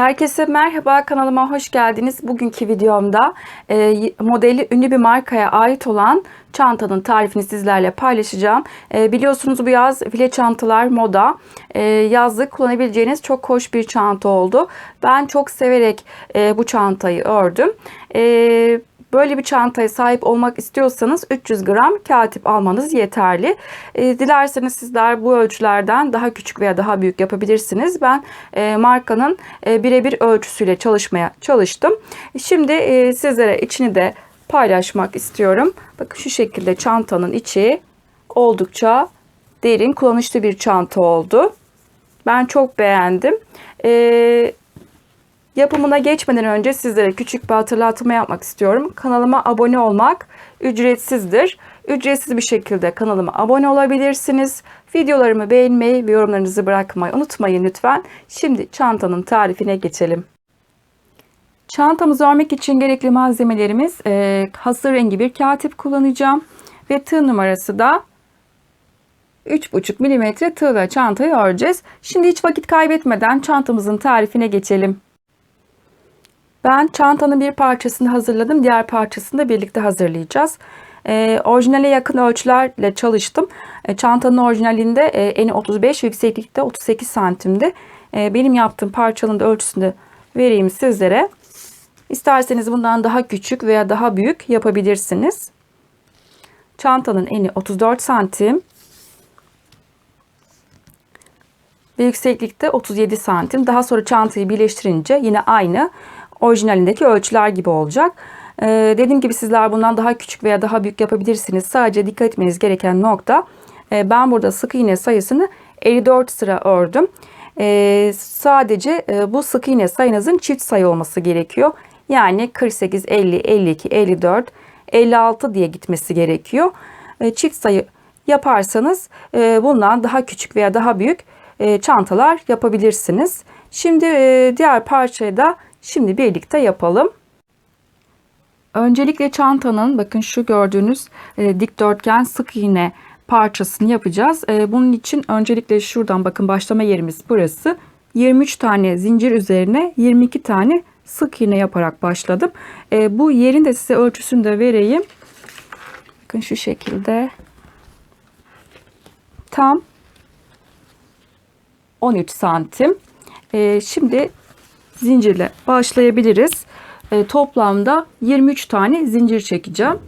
Herkese merhaba, kanalıma hoş geldiniz. Bugünkü videomda modeli ünlü bir markaya ait olan çantanın tarifini sizlerle paylaşacağım. Biliyorsunuz bu yaz file çantalar moda. Yazlık kullanabileceğiniz çok hoş bir çanta oldu. Ben çok severek bu çantayı ördüm. Böyle bir çantaya sahip olmak istiyorsanız 300 gram kağıt almanız yeterli. Dilerseniz sizler bu ölçülerden daha küçük veya daha büyük yapabilirsiniz. Ben markanın birebir ölçüsüyle çalışmaya çalıştım. Şimdi sizlere içini de paylaşmak istiyorum. Bakın şu şekilde çantanın içi oldukça derin, kullanışlı bir çanta oldu. Ben çok beğendim. Yapımına geçmeden önce sizlere küçük bir hatırlatma yapmak istiyorum. Kanalıma abone olmak ücretsizdir. Ücretsiz bir şekilde kanalıma abone olabilirsiniz. Videolarımı beğenmeyi ve yorumlarınızı bırakmayı unutmayın lütfen. Şimdi çantanın tarifine geçelim. Çantamızı örmek için gerekli malzemelerimiz hasır rengi bir kağıt kullanacağım. Ve tığ numarası da 3,5 mm tığla çantayı öreceğiz. Şimdi hiç vakit kaybetmeden çantamızın tarifine geçelim. Ben çantanın bir parçasını hazırladım. Diğer parçasını da birlikte hazırlayacağız. Orijinale yakın ölçülerle çalıştım. Çantanın orijinalinde eni 35, yükseklikte 38 santimdi. Benim yaptığım parçanın da ölçüsünü vereyim sizlere. İsterseniz bundan daha küçük veya daha büyük yapabilirsiniz. Çantanın eni 34 santim. Ve yükseklikte 37 santim. Daha sonra çantayı birleştirince yine aynı orijinalindeki ölçüler gibi olacak. Dediğim gibi sizler bundan daha küçük veya daha büyük yapabilirsiniz. Sadece dikkat etmeniz gereken nokta, ben burada sık iğne sayısını 54 sıra ördüm. Sadece bu sık iğne sayınızın çift sayı olması gerekiyor. Yani 48, 50, 52, 54, 56 diye gitmesi gerekiyor. Çift sayı yaparsanız bundan daha küçük veya daha büyük çantalar yapabilirsiniz. Şimdi diğer parçayı da şimdi birlikte yapalım. Öncelikle çantanın bakın şu gördüğünüz dikdörtgen sık iğne parçasını yapacağız. Bunun için öncelikle şuradan bakın başlama yerimiz burası. 23 tane zincir üzerine 22 tane sık iğne yaparak başladım. Bu yerin de size ölçüsünü de vereyim. Bakın şu şekilde. Tam 13 santim. Şimdi zincirle başlayabiliriz. Toplamda 23 tane zincir çekeceğim.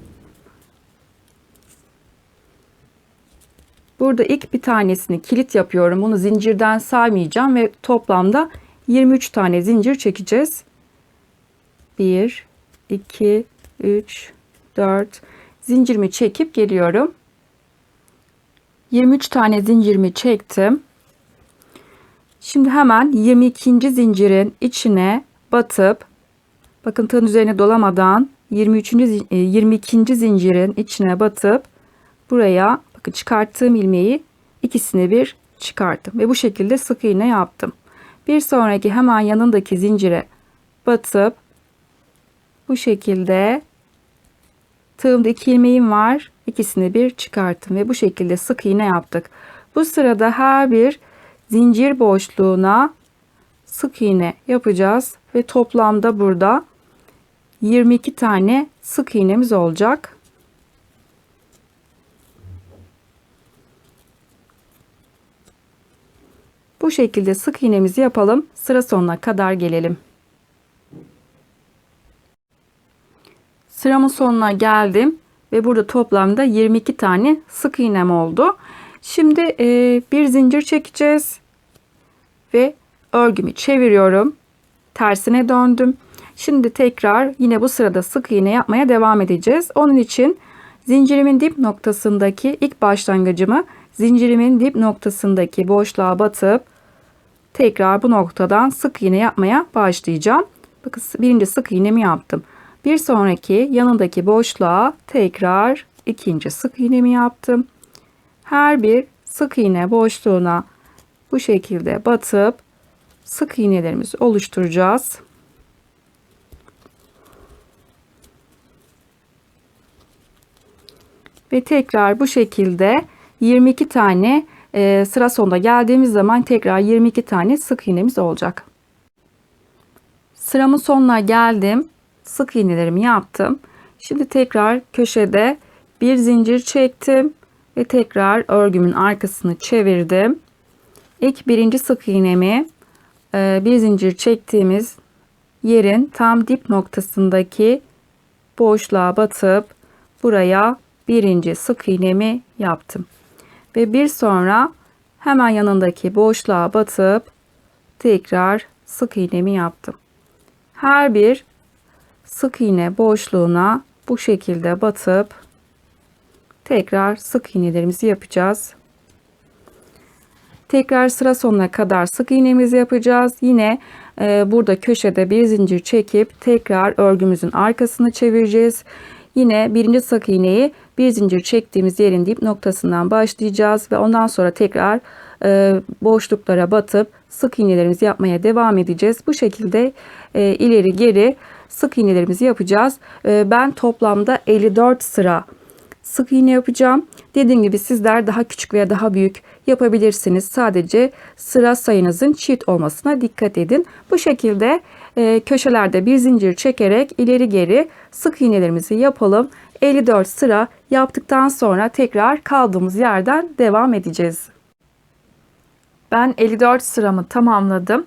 Burada ilk bir tanesini kilit yapıyorum. Bunu zincirden saymayacağım ve toplamda 23 tane zincir çekeceğiz. 1, 2, 3, 4 zincirimi çekip geliyorum. 23 tane zincirimi çektim. Şimdi hemen 22. zincirin içine batıp bakın tığın üzerine dolamadan 22. zincirin içine batıp buraya bakın çıkarttığım ilmeği ikisini bir çıkarttım ve bu şekilde sık iğne yaptım. Bir sonraki hemen yanındaki zincire batıp bu şekilde tığımda 2 ilmeğim var, ikisini bir çıkarttım ve bu şekilde sık iğne yaptık. Bu sırada her bir zincir boşluğuna sık iğne yapacağız ve toplamda burada 22 tane sık iğnemiz olacak. Bu şekilde sık iğnemizi yapalım. Sıra sonuna kadar gelelim. Sıramın sonuna geldim ve burada toplamda 22 tane sık iğnem oldu. Şimdi bir zincir çekeceğiz ve örgümü çeviriyorum. Tersine döndüm. Şimdi tekrar yine bu sırada sık iğne yapmaya devam edeceğiz. Onun için zincirimin dip noktasındaki ilk başlangıcımı zincirimin dip noktasındaki boşluğa batıp tekrar bu noktadan sık iğne yapmaya başlayacağım. Bakın birinci sık iğnemi yaptım. Bir sonraki yanındaki boşluğa tekrar ikinci sık iğnemi yaptım. Her bir sık iğne boşluğuna bu şekilde batıp sık iğnelerimizi oluşturacağız. Ve tekrar bu şekilde 22 tane sıra sonuna geldiğimiz zaman tekrar 22 tane sık iğnemiz olacak. Sıramın sonuna geldim. Sık iğnelerimi yaptım. Şimdi tekrar köşede bir zincir çektim ve tekrar örgümün arkasını çevirdim. İlk birinci sık iğnemi bir zincir çektiğimiz yerin tam dip noktasındaki boşluğa batıp buraya birinci sık iğnemi yaptım. Ve bir sonra hemen yanındaki boşluğa batıp tekrar sık iğnemi yaptım. Her bir sık iğne boşluğuna bu şekilde batıp tekrar sık iğnelerimizi yapacağız. Tekrar sıra sonuna kadar sık iğnemizi yapacağız. Yine burada köşede bir zincir çekip tekrar örgümüzün arkasını çevireceğiz. Yine birinci sık iğneyi bir zincir çektiğimiz yerin dip noktasından başlayacağız ve ondan sonra tekrar boşluklara batıp sık iğnelerimizi yapmaya devam edeceğiz. Bu şekilde ileri geri sık iğnelerimizi yapacağız. Ben toplamda 54 sıra sık iğne yapacağım. Dediğim gibi sizler daha küçük veya daha büyük yapabilirsiniz. Sadece sıra sayınızın çift olmasına dikkat edin. Bu şekilde köşelerde bir zincir çekerek ileri geri sık iğnelerimizi yapalım. 54 sıra yaptıktan sonra tekrar kaldığımız yerden devam edeceğiz. Ben 54 sıramı tamamladım.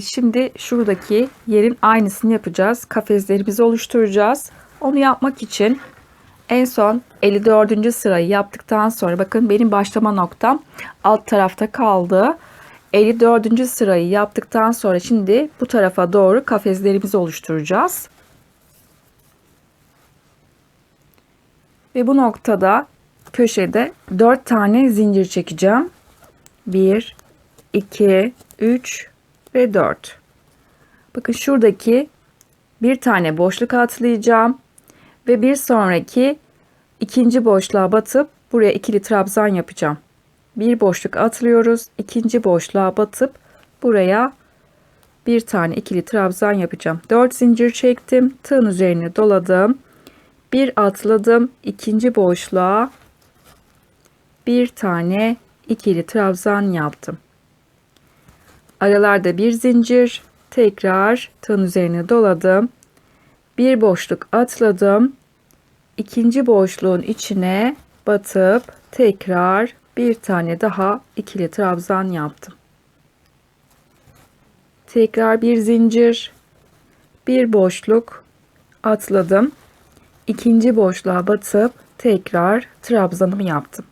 Şimdi şuradaki yerin aynısını yapacağız. Kafeslerimizi oluşturacağız. Onu yapmak için en son 54. sırayı yaptıktan sonra bakın benim başlama noktam alt tarafta kaldı. 54. sırayı yaptıktan sonra şimdi bu tarafa doğru kafeslerimizi oluşturacağız. Ve bu noktada köşede 4 tane zincir çekeceğim. 1, 2, 3 ve 4. Bakın şuradaki bir tane boşluk atlayacağım. Ve bir sonraki ikinci boşluğa batıp buraya ikili trabzan yapacağım. Bir boşluk atlıyoruz. İkinci boşluğa batıp buraya bir tane ikili trabzan yapacağım. 4 zincir çektim. Tığın üzerine doladım. Bir atladım. İkinci boşluğa bir tane ikili trabzan yaptım. Aralarda bir zincir. Tekrar tığın üzerine doladım. Bir boşluk atladım. İkinci boşluğun içine batıp tekrar bir tane daha ikili trabzan yaptım. Tekrar bir zincir, bir boşluk atladım. İkinci boşluğa batıp tekrar trabzanımı yaptım.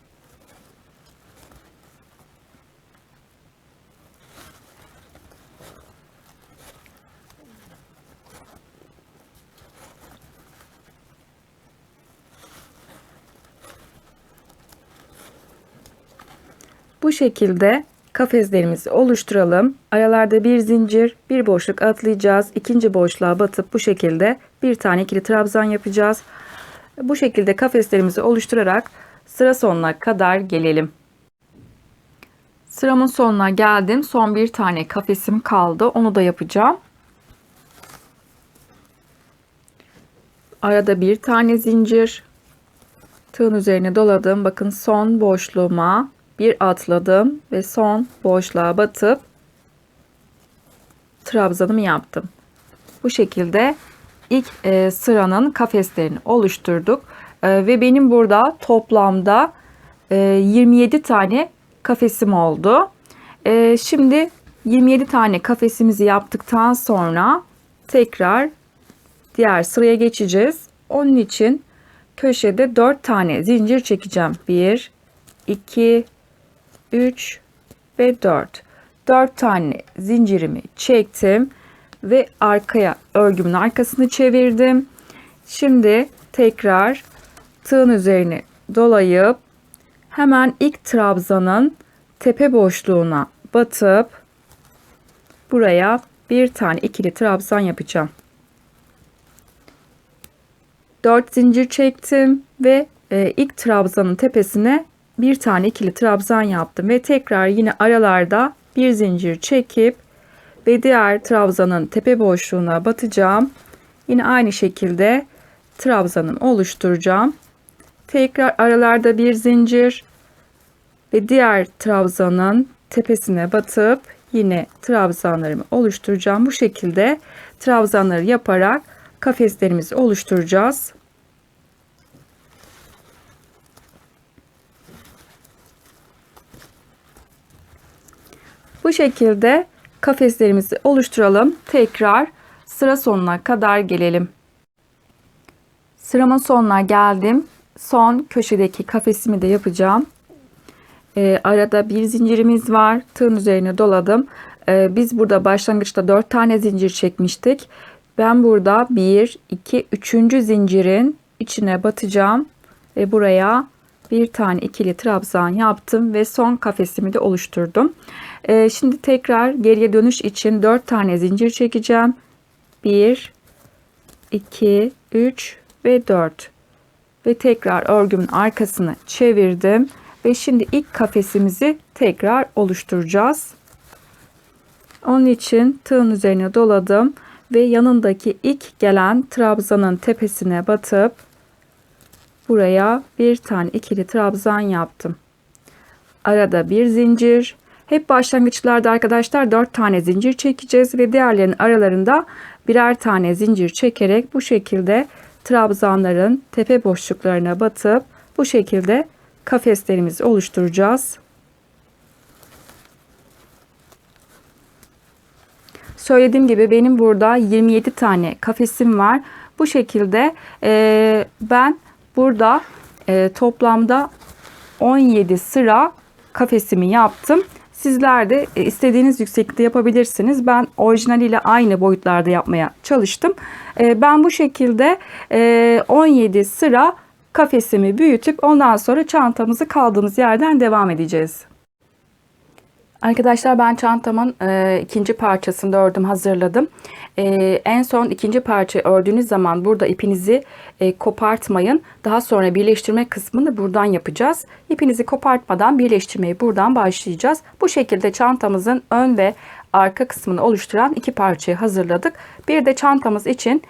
Bu şekilde kafeslerimizi oluşturalım. Aralarda bir zincir, bir boşluk atlayacağız. İkinci boşluğa batıp bu şekilde bir tane ikili trabzan yapacağız. Bu şekilde kafeslerimizi oluşturarak sıra sonuna kadar gelelim. Sıramın sonuna geldim. Son bir tane kafesim kaldı. Onu da yapacağım. Arada bir tane zincir. Tığın üzerine doladım. Bakın son boşluğuma bir atladım ve son boşluğa batıp trabzanımı yaptım. Bu şekilde ilk sıranın kafeslerini oluşturduk. Ve benim burada toplamda 27 tane kafesim oldu. Şimdi 27 tane kafesimizi yaptıktan sonra tekrar diğer sıraya geçeceğiz. Onun için köşede 4 tane zincir çekeceğim. 1, 2, 3 ve 4. 4 tane zincirimi çektim ve arkaya örgümün arkasını çevirdim. Şimdi tekrar tığın üzerine dolayıp hemen ilk trabzanın tepe boşluğuna batıp buraya bir tane ikili trabzan yapacağım. 4 zincir çektim ve ilk trabzanın tepesine bir tane ikili trabzan yaptım ve tekrar yine aralarda bir zincir çekip ve diğer trabzanın tepe boşluğuna batacağım. Yine aynı şekilde trabzanımı oluşturacağım. Tekrar aralarda bir zincir ve diğer trabzanın tepesine batıp yine trabzanlarımı oluşturacağım. Bu şekilde trabzanları yaparak kafeslerimizi oluşturacağız. Bu şekilde kafeslerimizi oluşturalım. Tekrar sıra sonuna kadar gelelim. Sıramın sonuna geldim. Son köşedeki kafesimi de yapacağım. Arada bir zincirimiz var. Tığın üzerine doladım. Biz burada başlangıçta 4 tane zincir çekmiştik. Ben burada 1, 2, 3. zincirin içine batacağım. Ve buraya bir tane ikili trabzan yaptım. Ve son kafesimi de oluşturdum. Şimdi tekrar geriye dönüş için 4 tane zincir çekeceğim. 1, 2, 3 ve 4. Ve tekrar örgümün arkasını çevirdim. Ve şimdi ilk kafesimizi tekrar oluşturacağız. Onun için tığın üzerine doladım. Ve yanındaki ilk gelen trabzanın tepesine batıp buraya bir tane ikili trabzan yaptım. Arada bir zincir. Hep başlangıçlarda arkadaşlar 4 tane zincir çekeceğiz ve diğerlerinin aralarında birer tane zincir çekerek bu şekilde trabzanların tepe boşluklarına batıp bu şekilde kafeslerimizi oluşturacağız. Söylediğim gibi benim burada 27 tane kafesim var. Bu şekilde ben burada toplamda 17 sıra kafesimi yaptım. Sizler de istediğiniz yükseklikte yapabilirsiniz. Ben orijinaliyle aynı boyutlarda yapmaya çalıştım. Ben bu şekilde 17 sıra kafesimi büyütüp ondan sonra çantamızı kaldığımız yerden devam edeceğiz. Arkadaşlar ben çantamın ikinci parçasını da ördüm, hazırladım. En son ikinci parçayı ördüğünüz zaman burada ipinizi kopartmayın. Daha sonra birleştirme kısmını buradan yapacağız. İpinizi kopartmadan birleştirmeyi buradan başlayacağız. Bu şekilde çantamızın ön ve arka kısmını oluşturan iki parçayı hazırladık. Bir de çantamız için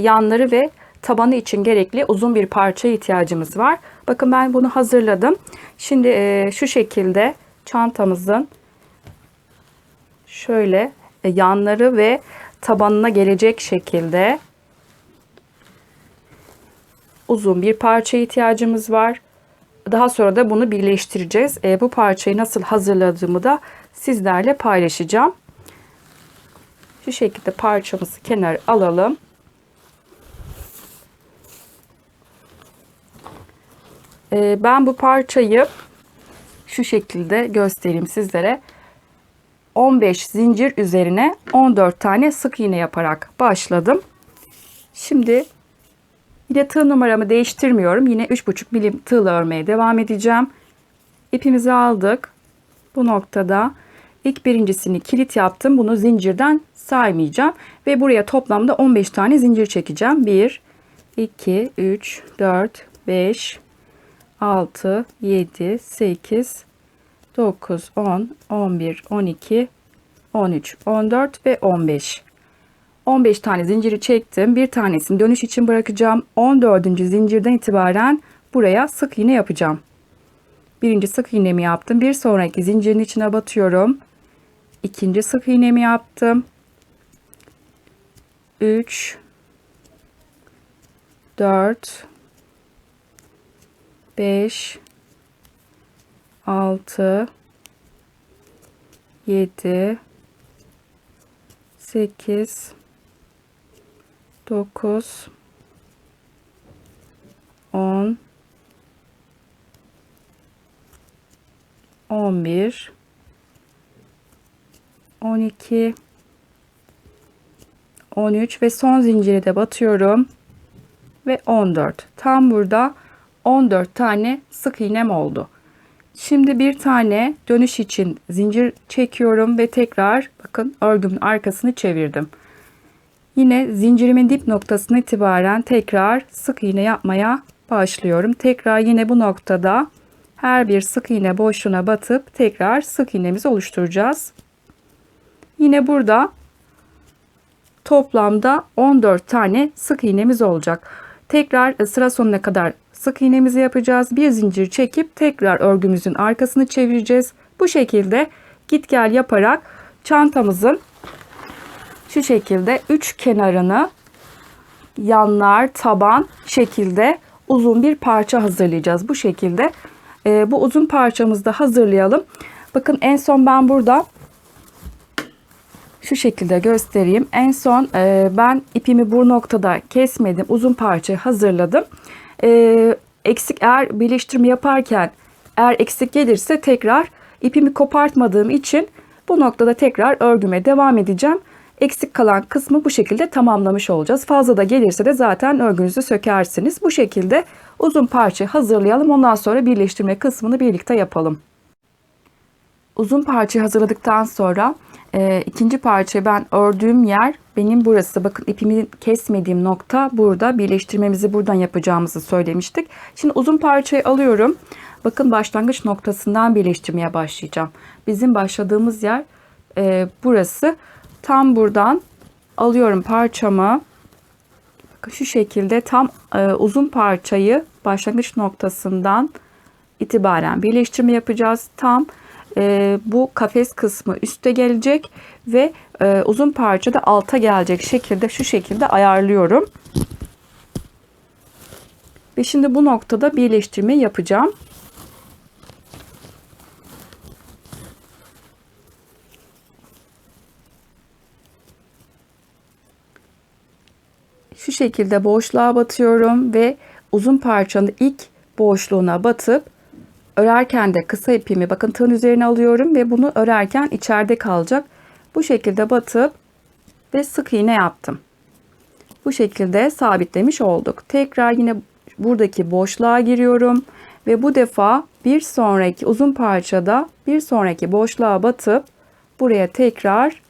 yanları ve tabanı için gerekli uzun bir parçaya ihtiyacımız var. Bakın ben bunu hazırladım. Şimdi şu şekilde çantamızın şöyle yanları ve tabanına gelecek şekilde uzun bir parçaya ihtiyacımız var. Daha sonra da bunu birleştireceğiz. Bu parçayı nasıl hazırladığımı da sizlerle paylaşacağım. Şu şekilde parçamızı kenara alalım. Ben bu parçayı şu şekilde göstereyim sizlere. 15 zincir üzerine 14 tane sık iğne yaparak başladım. Şimdi yine tığ numaramı değiştirmiyorum. Yine 3,5 milim tığla örmeye devam edeceğim. İpimizi aldık. Bu noktada ilk birincisini kilit yaptım. Bunu zincirden saymayacağım. Ve buraya toplamda 15 tane zincir çekeceğim. 1, 2, 3, 4, 5, 6, 7, 8, 9, 10, 11, 12, 13, 14 ve 15. 15 tane zinciri çektim. Bir tanesini dönüş için bırakacağım. 14. zincirden itibaren buraya sık iğne yapacağım. Birinci sık iğnemi yaptım. Bir sonraki zincirin içine batıyorum. İkinci sık iğnemi yaptım. 3, 4, 5, 6, 7, 8, 9, 10, 11, 12, 13 ve son zinciri de batıyorum ve 14. Tam burada 14 tane sık iğnem oldu. Şimdi bir tane dönüş için zincir çekiyorum ve tekrar bakın örgümün arkasını çevirdim. Yine zincirimin dip noktasına itibaren tekrar sık iğne yapmaya başlıyorum. Tekrar yine bu noktada her bir sık iğne boşluğuna batıp tekrar sık iğnemizi oluşturacağız. Yine burada toplamda 14 tane sık iğnemiz olacak. Tekrar sıra sonuna kadar sık iğnemizi yapacağız. Bir zincir çekip tekrar örgümüzün arkasını çevireceğiz. Bu şekilde git gel yaparak çantamızın şu şekilde 3 kenarını, yanlar, taban şekilde uzun bir parça hazırlayacağız. Bu şekilde bu uzun parçamızı da hazırlayalım. Bakın en son ben burada şu şekilde göstereyim. En son ben ipimi bu noktada kesmedim. Uzun parçayı hazırladım. Eksik, eğer birleştirme yaparken eğer eksik gelirse tekrar ipimi kopartmadığım için bu noktada tekrar örgüme devam edeceğim. Eksik kalan kısmı bu şekilde tamamlamış olacağız. Fazla da gelirse de zaten örgünüzü sökersiniz. Bu şekilde uzun parçayı hazırlayalım. Ondan sonra birleştirme kısmını birlikte yapalım. Uzun parçayı hazırladıktan sonra ikinci parçayı ben ördüğüm yer benim burası. Bakın ipimi kesmediğim nokta burada. Birleştirmemizi buradan yapacağımızı söylemiştik. Şimdi uzun parçayı alıyorum. Bakın başlangıç noktasından birleştirmeye başlayacağım. Bizim başladığımız yer burası. Tam buradan alıyorum parçamı. Bakın şu şekilde tam uzun parçayı başlangıç noktasından itibaren birleştirme yapacağız. Tam bu kafes kısmı üste gelecek ve uzun parça da alta gelecek şekilde şu şekilde ayarlıyorum. Ve şimdi bu noktada birleştirme yapacağım. Şu şekilde boşluğa batıyorum ve uzun parçanın ilk boşluğuna batıp örerken de kısa ipimi bakın tığın üzerine alıyorum ve bunu örerken içeride kalacak. Bu şekilde batıp ve sık iğne yaptım. Bu şekilde sabitlemiş olduk. Tekrar yine buradaki boşluğa giriyorum ve bu defa bir sonraki uzun parçada bir sonraki boşluğa batıp buraya tekrar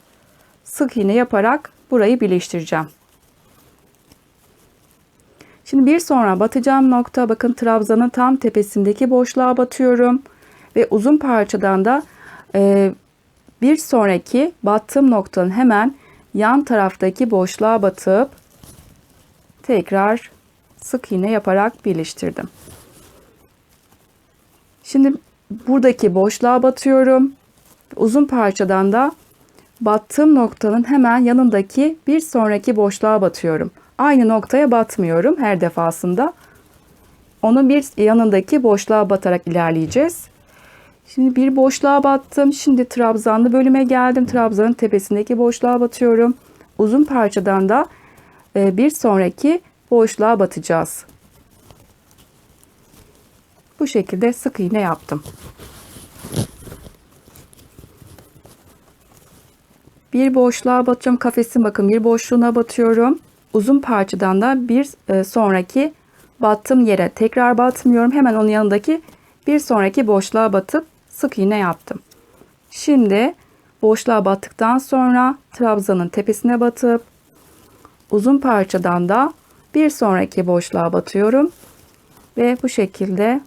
sık iğne yaparak burayı birleştireceğim. Şimdi bir sonra batacağım nokta bakın trabzanın tam tepesindeki boşluğa batıyorum ve uzun parçadan da bir sonraki battığım noktanın hemen yan taraftaki boşluğa batıp tekrar sık iğne yaparak birleştirdim. Şimdi buradaki boşluğa batıyorum. Uzun parçadan da battığım noktanın hemen yanındaki bir sonraki boşluğa batıyorum. Aynı noktaya batmıyorum her defasında. Onun bir yanındaki boşluğa batarak ilerleyeceğiz. Şimdi bir boşluğa battım. Şimdi trabzanlı bölüme geldim. Trabzanın tepesindeki boşluğa batıyorum. Uzun parçadan da bir sonraki boşluğa batacağız. Bu şekilde sık iğne yaptım. Bir boşluğa batacağım. Kafesin bakın bir boşluğuna batıyorum. Uzun parçadan da bir sonraki battığım yere tekrar batmıyorum. Hemen onun yanındaki bir sonraki boşluğa batıp sık iğne yaptım. Şimdi boşluğa battıktan sonra trabzanın tepesine batıp uzun parçadan da bir sonraki boşluğa batıyorum ve bu şekilde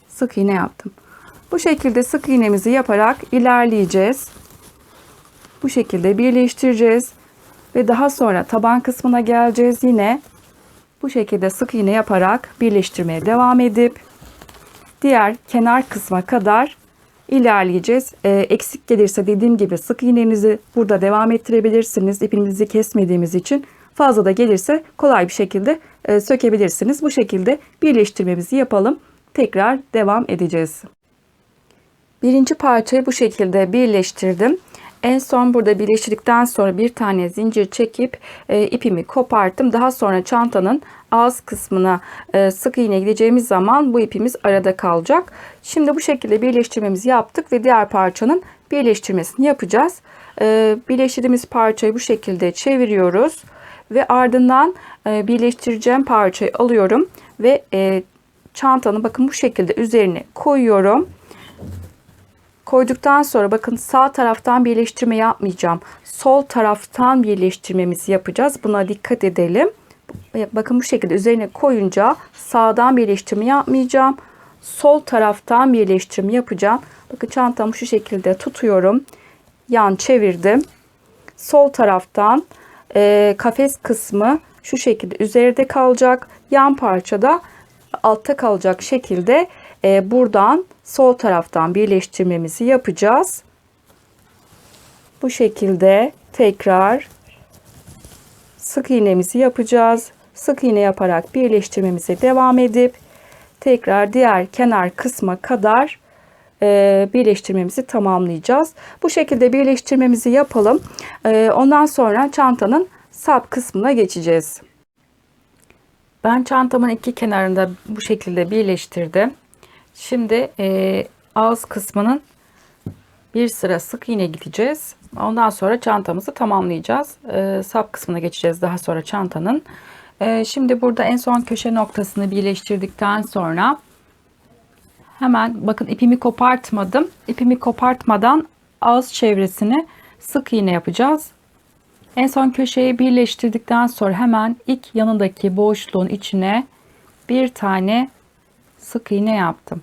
sık iğne yaptım. Bu şekilde sık iğnemizi yaparak ilerleyeceğiz. Bu şekilde birleştireceğiz ve daha sonra taban kısmına geleceğiz. Yine bu şekilde sık iğne yaparak birleştirmeye devam edip diğer kenar kısma kadar ilerleyeceğiz. Eksik gelirse dediğim gibi sık iğnenizi burada devam ettirebilirsiniz. İpimizi kesmediğimiz için fazla da gelirse kolay bir şekilde sökebilirsiniz. Bu şekilde birleştirmemizi yapalım. Tekrar devam edeceğiz. Birinci parçayı bu şekilde birleştirdim. En son burada birleştirdikten sonra bir tane zincir çekip ipimi koparttım. Daha sonra çantanın ağız kısmına sık iğne gideceğimiz zaman bu ipimiz arada kalacak. Şimdi bu şekilde birleştirmemizi yaptık ve diğer parçanın birleştirmesini yapacağız. Birleştirdiğimiz parçayı bu şekilde çeviriyoruz ve ardından birleştireceğim parçayı alıyorum ve çantanın bakın bu şekilde üzerine koyuyorum. Koyduktan sonra bakın sağ taraftan birleştirme yapmayacağım. Sol taraftan birleştirmemizi yapacağız. Buna dikkat edelim. Bakın bu şekilde üzerine koyunca sağdan birleştirme yapmayacağım. Sol taraftan birleştirme yapacağım. Bakın çantamı şu şekilde tutuyorum. Yan çevirdim. Sol taraftan kafes kısmı şu şekilde üzerinde kalacak. Yan parçada altta kalacak şekilde buradan sol taraftan birleştirmemizi yapacağız. Bu şekilde tekrar sık iğnemizi yapacağız. Sık iğne yaparak birleştirmemize devam edip tekrar diğer kenar kısma kadar birleştirmemizi tamamlayacağız. Bu şekilde birleştirmemizi yapalım. Ondan sonra çantanın sap kısmına geçeceğiz. Ben çantamın iki kenarında bu şekilde birleştirdim. Şimdi ağız kısmının bir sıra sık iğne gideceğiz. Ondan sonra çantamızı tamamlayacağız. Sap kısmına geçeceğiz daha sonra çantanın. Şimdi burada en son köşe noktasını birleştirdikten sonra hemen bakın ipimi kopartmadım. İpimi kopartmadan ağız çevresini sık iğne yapacağız. En son köşeyi birleştirdikten sonra hemen ilk yanındaki boşluğun içine bir tane sık iğne yaptım.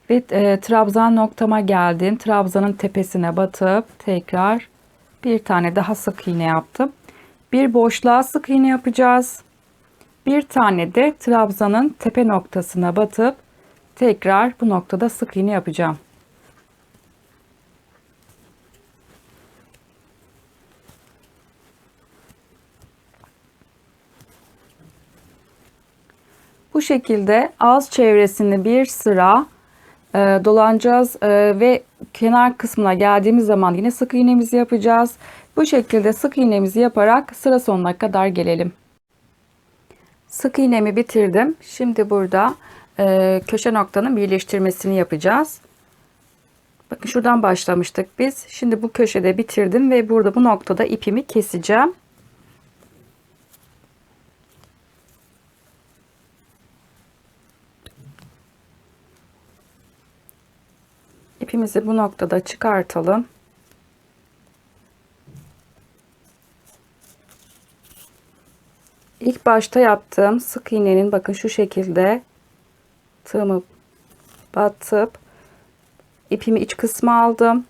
Ve trabzan noktama geldim. Trabzanın tepesine batıp tekrar bir tane daha sık iğne yaptım. Bir boşluğa sık iğne yapacağız. Bir tane de trabzanın tepe noktasına batıp tekrar bu noktada sık iğne yapacağım. Bu şekilde ağız çevresini bir sıra dolanacağız ve kenar kısmına geldiğimiz zaman yine sık iğnemizi yapacağız. Bu şekilde sık iğnemizi yaparak sıra sonuna kadar gelelim. Sık iğnemi bitirdim. Şimdi burada köşe noktanın birleştirmesini yapacağız. Bakın şuradan başlamıştık biz. Şimdi bu köşede bitirdim ve burada bu noktada ipimi keseceğim. İpimizi bu noktada çıkartalım. İlk başta yaptığım sık iğnenin bakın şu şekilde tığımı batıp ipimi iç kısma aldım.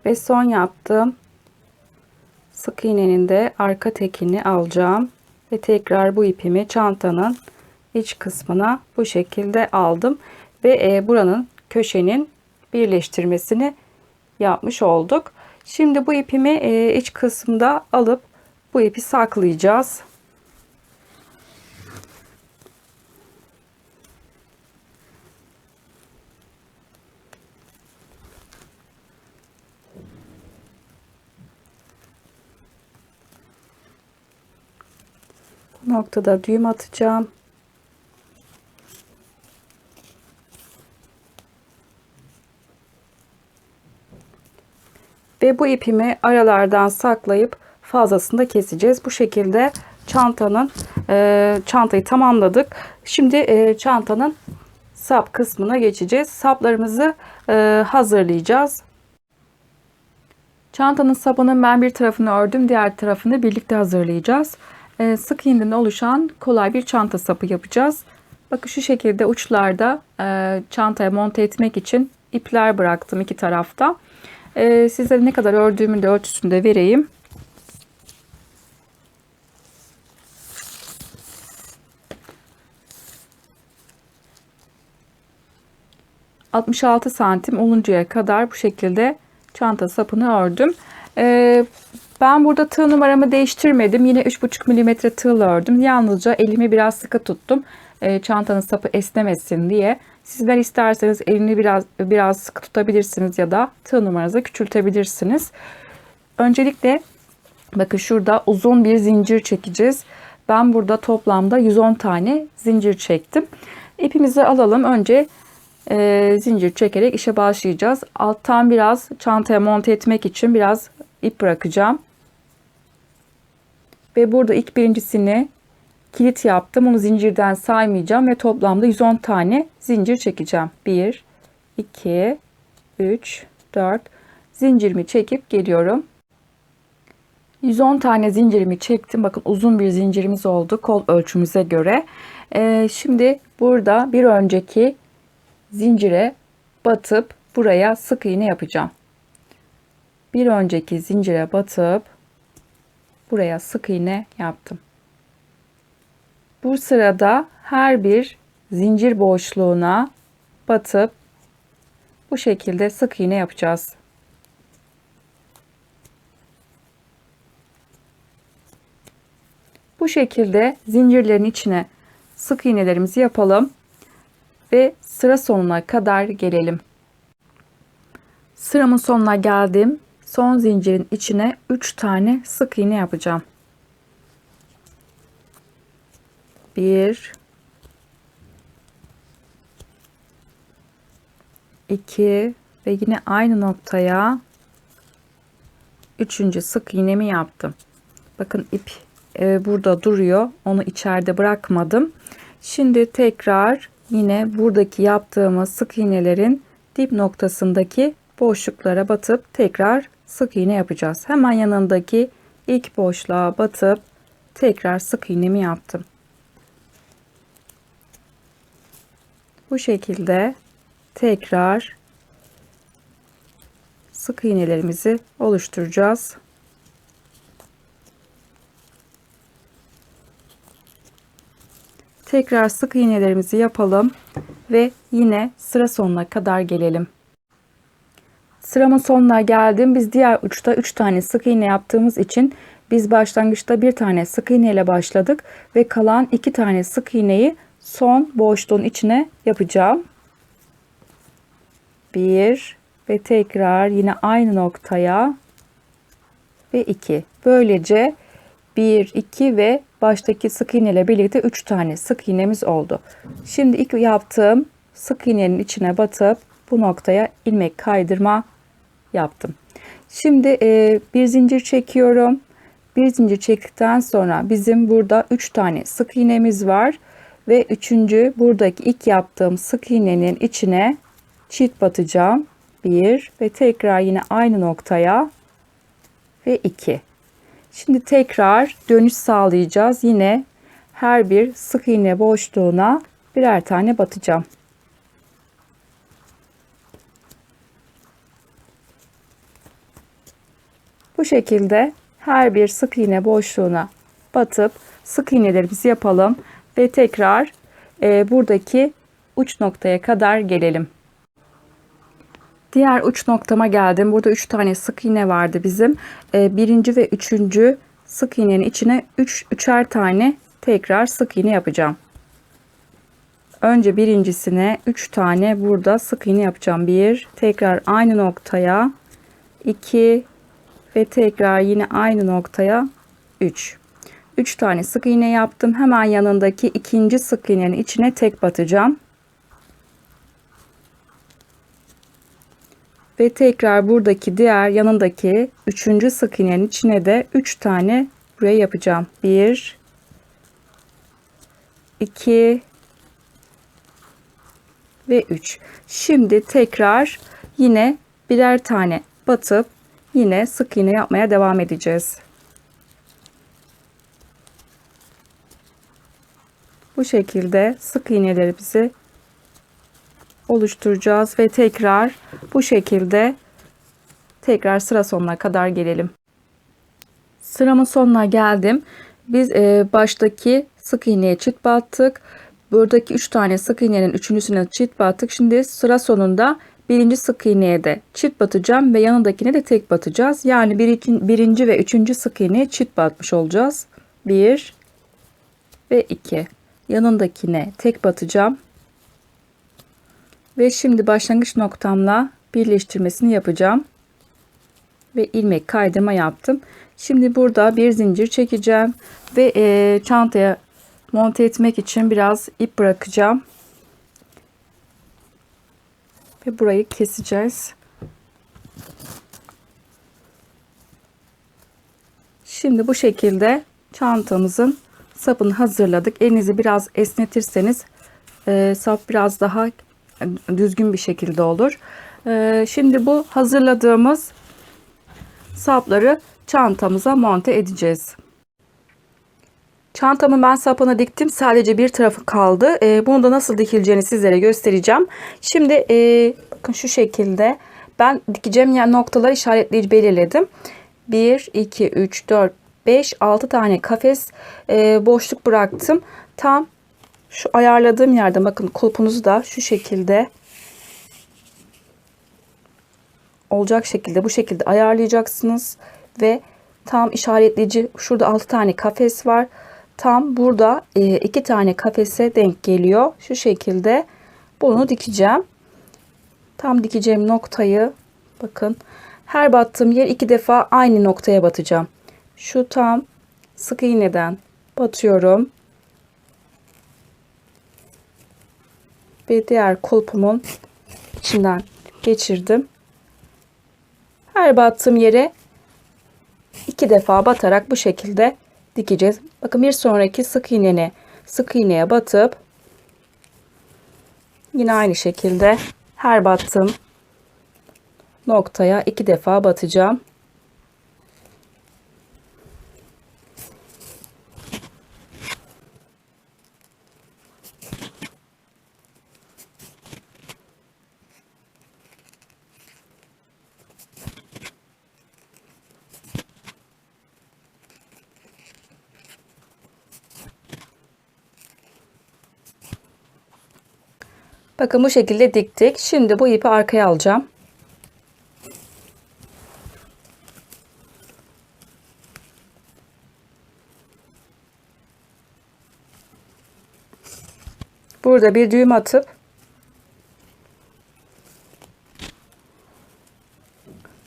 Ve son yaptığım sık iğnenin de arka tekini alacağım. Ve tekrar bu ipimi çantanın iç kısmına bu şekilde aldım. Ve buranın köşenin birleştirmesini yapmış olduk. Şimdi bu ipimi iç kısımda alıp bu ipi saklayacağız. Bu noktada düğüm atacağım. Ve bu ipimi aralardan saklayıp fazlasını da keseceğiz. Bu şekilde çantayı tamamladık. Şimdi çantanın sap kısmına geçeceğiz. Saplarımızı hazırlayacağız. Çantanın sapının ben bir tarafını ördüm. Diğer tarafını birlikte hazırlayacağız. Sık iğneden oluşan kolay bir çanta sapı yapacağız. Bakın şu şekilde uçlarda çantaya monte etmek için ipler bıraktım iki tarafta. Sizlere ne kadar ördüğümün de ölçüsünü de vereyim. ...66 santim oluncaya kadar bu şekilde çanta sapını ördüm. Ben burada tığ numaramı değiştirmedim. Yine 3,5 milimetre tığla ördüm. Yalnızca elimi biraz sıkı tuttum. Çantanın sapı esnemesin diye. Sizler isterseniz elini biraz sıkı tutabilirsiniz ya da tığ numaranızı küçültebilirsiniz. Öncelikle bakın şurada uzun bir zincir çekeceğiz. Ben burada toplamda 110 tane zincir çektim. İpimizi alalım. Önce zincir çekerek işe başlayacağız. Alttan biraz çantaya monte etmek için biraz ip bırakacağım. Ve burada ilk birincisini kilit yaptım. Onu zincirden saymayacağım ve toplamda 110 tane zincir çekeceğim. 1, 2, 3, 4 zincirimi çekip geliyorum. 110 tane zincirimi çektim. Bakın uzun bir zincirimiz oldu kol ölçümüze göre. Şimdi burada bir önceki zincire batıp buraya sık iğne yapacağım. Bir önceki zincire batıp buraya sık iğne yaptım. Bu sırada her bir zincir boşluğuna batıp bu şekilde sık iğne yapacağız. Bu şekilde zincirlerin içine sık iğnelerimizi yapalım ve sıra sonuna kadar gelelim. Sıramın sonuna geldim. Son zincirin içine 3 tane sık iğne yapacağım. 1 2 ve yine aynı noktaya 3. sık iğnemi yaptım. Bakın ip burada duruyor. Onu içeride bırakmadım. Şimdi tekrar yine buradaki yaptığımız sık iğnelerin dip noktasındaki boşluklara batıp tekrar sık iğne yapacağız. Hemen yanındaki ilk boşluğa batıp tekrar sık iğnemi yaptım. Bu şekilde tekrar sık iğnelerimizi oluşturacağız. Tekrar sık iğnelerimizi yapalım ve yine sıra sonuna kadar gelelim. Sıramın sonuna geldim. Biz diğer uçta 3 tane sık iğne yaptığımız için biz başlangıçta bir tane sık iğne ile başladık ve kalan 2 tane sık iğneyi son boşluğun içine yapacağım. 1 ve tekrar yine aynı noktaya ve 2. Böylece 1, 2 ve baştaki sık iğne ile birlikte 3 tane sık iğnemiz oldu. Şimdi ilk yaptığım sık iğnenin içine batıp bu noktaya ilmek kaydırma yaptım. Şimdi bir zincir çekiyorum. Bir zincir çektikten sonra bizim burada 3 tane sık iğnemiz var ve 3. buradaki ilk yaptığım sık iğnenin içine çift batacağım. 1 ve tekrar yine aynı noktaya ve 2. Şimdi tekrar dönüş sağlayacağız. Yine her bir sık iğne boşluğuna birer tane batacağım. Bu şekilde her bir sık iğne boşluğuna batıp sık iğnelerimizi yapalım ve tekrar buradaki uç noktaya kadar gelelim. Diğer uç noktama geldim. Burada 3 tane sık iğne vardı bizim. Birinci ve 3. sık iğnenin içine 3'er tane tekrar sık iğne yapacağım. Önce birincisine 3 tane burada sık iğne yapacağım. 1, tekrar aynı noktaya 2 ve tekrar yine aynı noktaya 3. 3 tane sık iğne yaptım. Hemen yanındaki ikinci sık iğnenin içine tek batacağım. Ve tekrar buradaki diğer yanındaki 3. sık iğnenin içine de 3 tane buraya yapacağım. 1 2 ve 3. Şimdi tekrar yine birer tane batıp yine sık iğne yapmaya devam edeceğiz. Bu şekilde sık iğnelerimizi oluşturacağız ve tekrar bu şekilde tekrar sıra sonuna kadar gelelim. Sıramın sonuna geldim. Biz baştaki sık iğneye çift battık. Buradaki 3 tane sık iğnenin üçüncüsüne çift battık. Şimdi sıra sonunda birinci sık iğneye de çift batacağım ve yanındakine de tek batacağız. Yani birinci ve 3. sık iğneye çift batmış olacağız. 1 ve 2. Yanındakine tek batacağım. Ve şimdi başlangıç noktamla birleştirmesini yapacağım. Ve ilmek kaydırma yaptım. Şimdi burada bir zincir çekeceğim. Ve çantaya monte etmek için biraz ip bırakacağım. Ve burayı keseceğiz. Şimdi bu şekilde çantamızın sapını hazırladık. Elinizi biraz esnetirseniz sap biraz daha düzgün bir şekilde olur. Şimdi bu hazırladığımız sapları çantamıza monte edeceğiz. Çantamın ben sapını diktim. Sadece bir tarafı kaldı. Bunu da nasıl dikileceğini sizlere göstereceğim. Şimdi bakın şu şekilde ben dikeceğim yer noktaları işaretleyici belirledim. 1, 2, 3, 4, 5-6 tane kafes boşluk bıraktım. Tam şu ayarladığım yerde bakın, kulpunuzu da şu şekilde olacak şekilde, bu şekilde ayarlayacaksınız ve tam işaretleyici, şurada 6 tane kafes var. Tam burada 2 tane kafese denk geliyor. Şu şekilde bunu dikeceğim. Tam dikeceğim noktayı bakın, her battığım yer 2 defa aynı noktaya batacağım. Şu tam sık iğneden batıyorum ve diğer kulpumun içinden geçirdim. Her battığım yere 2 defa batarak bu şekilde dikeceğiz. Bakın, bir sonraki sık iğneye batıp yine aynı şekilde her battığım noktaya 2 defa batacağım. Bakın, bu şekilde diktik. Şimdi bu ipi arkaya alacağım. Burada bir düğüm atıp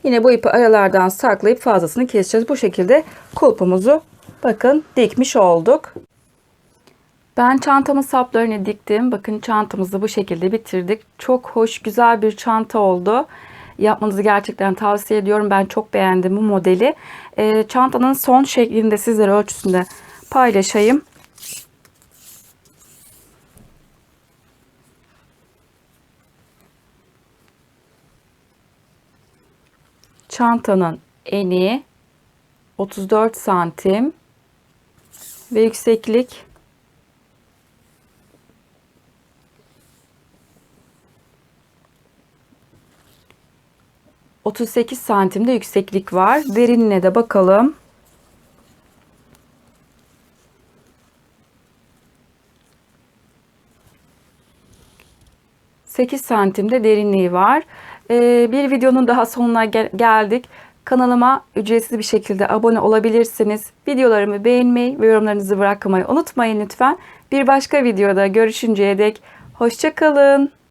yine bu ipi aralardan saklayıp fazlasını keseceğiz. Bu şekilde kulpumuzu bakın dikmiş olduk. Ben çantamın saplarını diktim. Bakın, çantamızı bu şekilde bitirdik. Çok hoş, güzel bir çanta oldu. Yapmanızı gerçekten tavsiye ediyorum. Ben çok beğendim bu modeli. Çantanın son şeklinde sizlere ölçüsünde paylaşayım. Çantanın eni 34 santim ve yükseklik 38 santimde yükseklik var. Derinliğine de bakalım. ...8 santimde derinliği var. Bir videonun daha sonuna geldik. Kanalıma ücretsiz bir şekilde abone olabilirsiniz. Videolarımı beğenmeyi ve yorumlarınızı bırakmayı unutmayın lütfen. Bir başka videoda görüşünceye dek hoşça kalın.